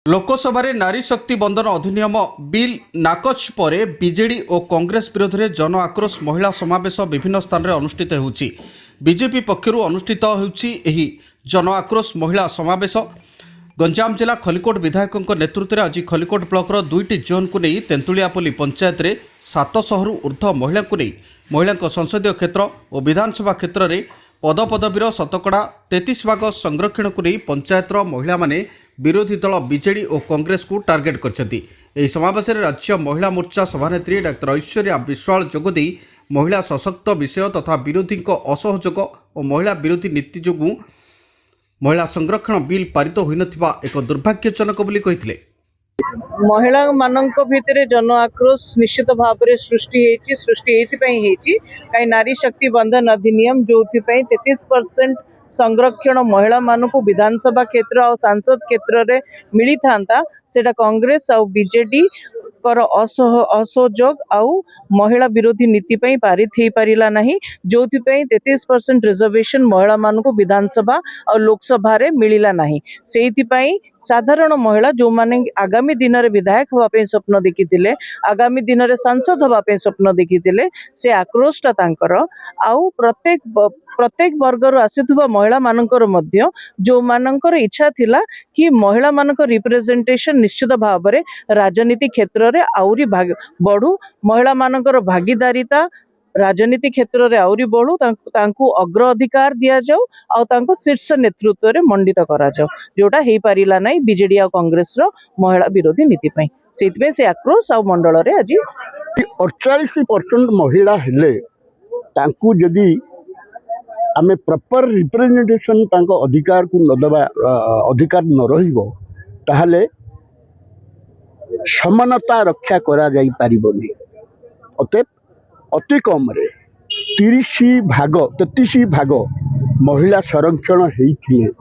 लोकसभा नारी शक्ति बंधन अधिनियम बिल नाकच पर बीजेडी और कांग्रेस विरोध में जन आक्रोश महिला समावेश विभिन्न स्थान में अनुष्ठित होउछि। बीजेपी पक्षरु अनुष्ठित होउछि एही जन आक्रोश महिला समावेश। गंजाम जिला खलिकोट विधायकों नेतृत्व में आज खलिकोट ब्लॉकर 2टी जोन को नहीं तेंतुलियापल्ली पंचायत में 700 रु ऊर्ध्व महिला को नहीं महिला संसदीय क्षेत्र और विधानसभा क्षेत्र में पदपदवीर शतकड़ा 33 भाग संरक्षण को नहीं पंचायतर महिला माने विरोधी दल बीजेडी और कांग्रेस को टार्गेट करछथि। एही समावेश में राज्य महिला मोर्चा सभानेत्री डॉक्टर ऐश्वर्या विश्वाल जोगदी महिला सशक्त विषय तथा विरोधी असहयोग और महिला विरोधी नीति जोगु महिला संरक्षण बिल पारित होई नथिबा एक दुर्भाग्यजनक बोली कहिथिले। महिला मानक भितर जन आक्रोश निश्चित भाव में सृष्टि कहीं नारी शक्ति बंधन अधिनियम जो 33% संरक्षण महिला मानक विधानसभा क्षेत्र और सांसद क्षेत्र में मिली था सेटा कांग्रेस और बीजेडी कर असहयोग आउ महिला विरोधी नीति पारित हो पारा ना जो 33% रिजर्वेशन महिला मानक विधानसभा और लोकसभा रे मिलला ना से साधारण महिला जो माने आगामी दिन में विधायक होगापी स्वप्न देखी आगामी दिन में सांसद होगापी स्वप्न देखी से आक्रोशटा तांकर आउ प्रत्येक वर्गर आसीथुबा महिला मानकर मध्य जो मानकर इच्छा थिला कि महिला मानक रिप्रेजेंटेशन निश्चित भाव में राजनीति क्षेत्र में आउरी बढ़ू महिला मानकर भागीदारिता राजनीति क्षेत्र में आउरी बढ़ू तांकु अग्र अधिकार दिया जाऊ आउ तांको शीर्ष नेतृत्व में मंडित करा जाऊ जोटा हेई पारिला नै बीजेडी और कांग्रेस रो महिला विरोधी नीति पई सेतबे से आक्रोश आ मंडल रे आज 48% महिला हेले तांकु जदी आमे प्रॉपर रिप्रेजेंटेशन तांको अधिकार को न दबा अधिकार न रहिबो ताहले समानता रक्षा करा जाई पारिबोनी। अतएव अति कम रे 33 भाग महिला संरक्षण हेइथिले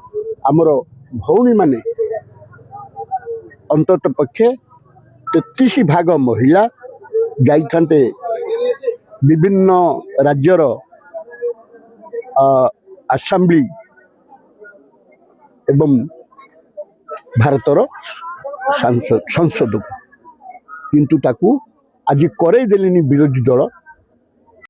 हमर भौणी माने अंतत पक्षे 33 भाग महिला जाइथान्ते विभिन्न राज्यर असेंबली एवं भारतर संसद किंतु ताकू आज करे देलेनी विरोधी दल